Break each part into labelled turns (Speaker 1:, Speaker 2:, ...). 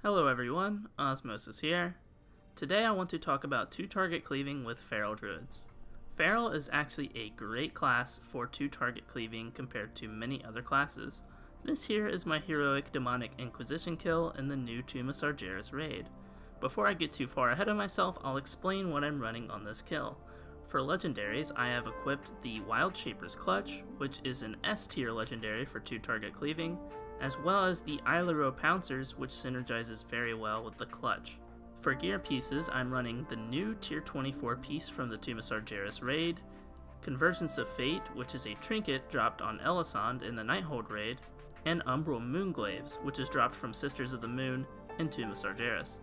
Speaker 1: Hello everyone, Osmosis here. Today I want to talk about two-target cleaving with Feral Druids. Feral is actually a great class for two-target cleaving compared to many other classes. This here is my heroic demonic Inquisition kill in the new Tomb of Sargeras raid. Before I get too far ahead of myself, I'll explain what I'm running on this kill. For Legendaries, I have equipped the Wildshapers Clutch, which is an S tier legendary for two-target cleaving, as well as the Ailuro Pouncers, which synergizes very well with the Clutch. For gear pieces, I'm running the new tier 24 piece from the Tomb of Sargeras raid, Convergence of Fate, which is a trinket dropped on Elisand in the Nighthold raid, and Umbral Moonglaives, which is dropped from Sisters of the Moon in Tomb of Sargeras.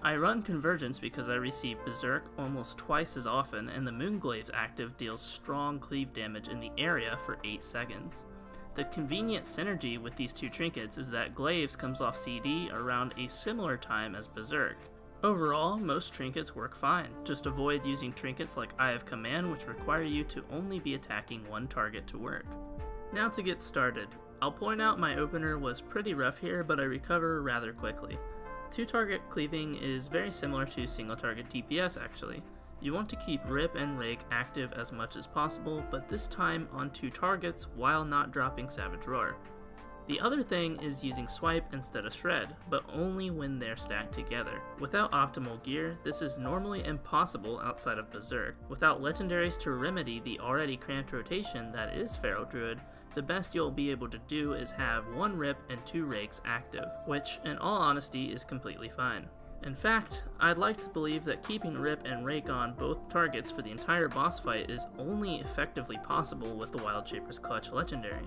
Speaker 1: I run Convergence because I receive Berserk almost twice as often, and the Moonglaives active deals strong cleave damage in the area for 8 seconds. The convenient synergy with these two trinkets is that Glaives comes off CD around a similar time as Berserk. Overall, most trinkets work fine, just avoid using trinkets like Eye of Command, which require you to only be attacking one target to work. Now to get started, I'll point out my opener was pretty rough here, but I recover rather quickly. Two-target cleaving is very similar to single-target DPS actually. You want to keep Rip and Rake active as much as possible, but this time on two targets while not dropping Savage Roar. The other thing is using Swipe instead of Shred, but only when they're stacked together. Without optimal gear, this is normally impossible outside of Berserk. Without Legendaries to remedy the already cramped rotation that is Feral Druid, the best you'll be able to do is have one Rip and two Rakes active, which in all honesty is completely fine. In fact, I'd like to believe that keeping Rip and Rake on both targets for the entire boss fight is only effectively possible with the Wildshapers Clutch legendary.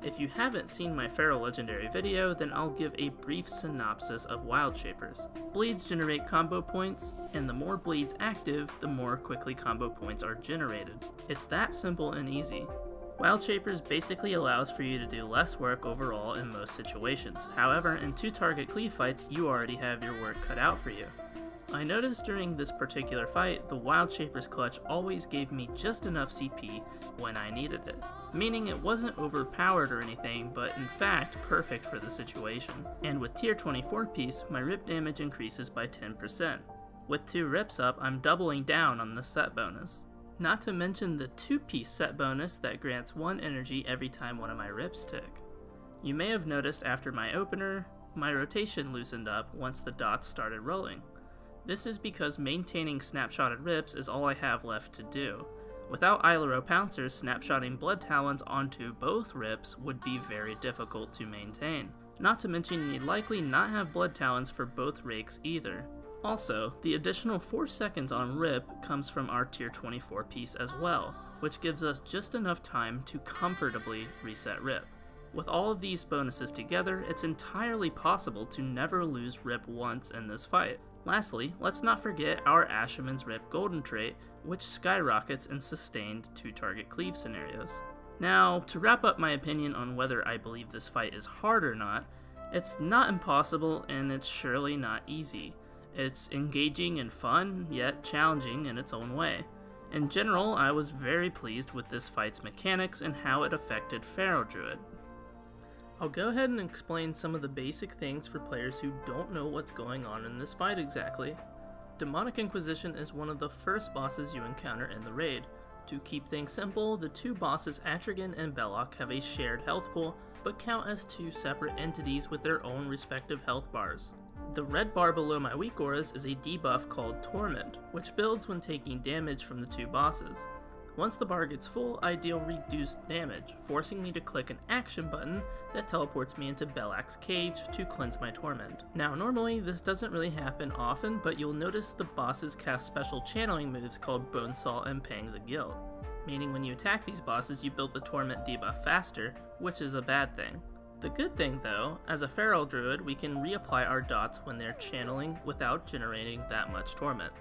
Speaker 1: If you haven't seen my Feral legendary video, then I'll give a brief synopsis of Wildshapers. Bleeds generate combo points, and the more bleeds active, the more quickly combo points are generated. It's that simple and easy. Wildshapers basically allows for you to do less work overall in most situations. However, in two-target cleave fights, you already have your work cut out for you. I noticed during this particular fight, the Wildshapers Clutch always gave me just enough CP when I needed it, meaning it wasn't overpowered or anything, but in fact perfect for the situation. And with tier 24 piece, my rip damage increases by 10%. With 2 rips up, I'm doubling down on the set bonus. Not to mention the 2-piece set bonus that grants 1 energy every time one of my rips tick. You may have noticed after my opener, my rotation loosened up once the dots started rolling. This is because maintaining snapshotted rips is all I have left to do. Without Ailuro Pouncers, snapshotting Blood Talons onto both rips would be very difficult to maintain. Not to mention you'd likely not have Blood Talons for both Rakes either. Also, the additional 4 seconds on Rip comes from our tier 24 piece as well, which gives us just enough time to comfortably reset Rip. With all of these bonuses together, it's entirely possible to never lose Rip once in this fight. Lastly, let's not forget our Asherman's Rip golden trait, which skyrockets in sustained two-target cleave scenarios. Now, to wrap up my opinion on whether I believe this fight is hard or not, it's not impossible and it's surely not easy. It's engaging and fun, yet challenging in its own way. In general, I was very pleased with this fight's mechanics and how it affected Feral Druid. I'll go ahead and explain some of the basic things for players who don't know what's going on in this fight exactly. Demonic Inquisition is one of the first bosses you encounter in the raid. To keep things simple, the two bosses Atrigan and Belloc have a shared health pool, but count as 2 separate entities with their own respective health bars. The red bar below my weak auras is a debuff called Torment, which builds when taking damage from the 2 bosses. Once the bar gets full, I deal reduced damage, forcing me to click an action button that teleports me into Bellac's cage to cleanse my torment. Now normally this doesn't really happen often, but you'll notice the bosses cast special channeling moves called Bonesaw and Pangs of Guilt, meaning when you attack these bosses you build the torment debuff faster, which is a bad thing. The good thing though, as a Feral Druid we can reapply our dots when they're channeling without generating that much torment.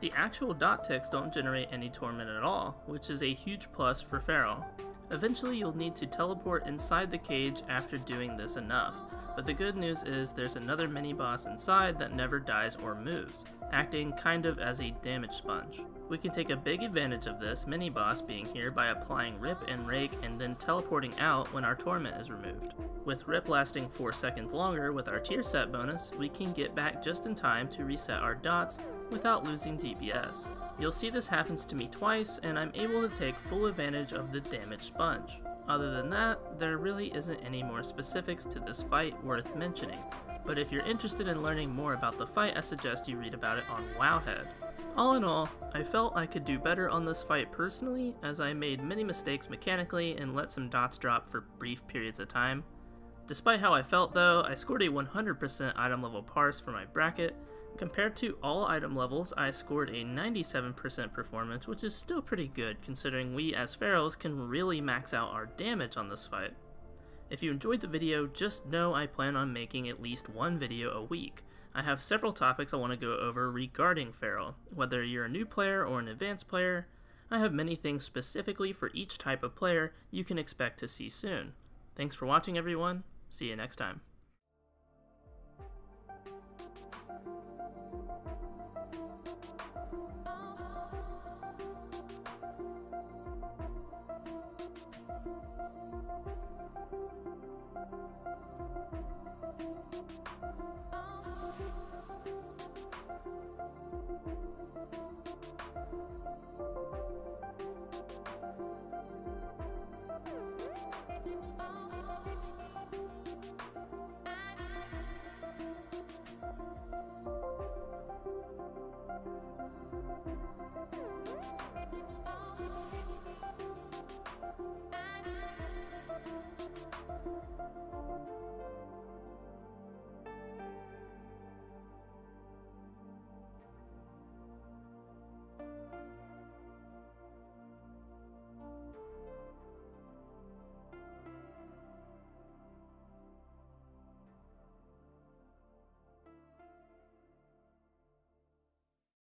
Speaker 1: The actual dot ticks don't generate any torment at all, which is a huge plus for Feral. Eventually you'll need to teleport inside the cage after doing this enough, But the good news is there's another mini-boss inside that never dies or moves, acting kind of as a damage sponge. We can take a big advantage of this mini-boss being here by applying Rip and Rake and then teleporting out when our Torment is removed. With Rip lasting 4 seconds longer with our tier set bonus, we can get back just in time to reset our dots without losing DPS. You'll see this happens to me twice, and I'm able to take full advantage of the damage sponge. Other than that, there really isn't any more specifics to this fight worth mentioning, but if you're interested in learning more about the fight, I suggest you read about it on Wowhead. All in all, I felt I could do better on this fight personally, as I made many mistakes mechanically and let some dots drop for brief periods of time. Despite how I felt though, I scored a 100% item level parse for my bracket. Compared to all item levels, I scored a 97% performance, which is still pretty good considering we as Ferals can really max out our damage on this fight. If you enjoyed the video, just know I plan on making at least one video a week. I have several topics I want to go over regarding Feral. Whether you're a new player or an advanced player, I have many things specifically for each type of player you can expect to see soon. Thanks for watching everyone, see you next time.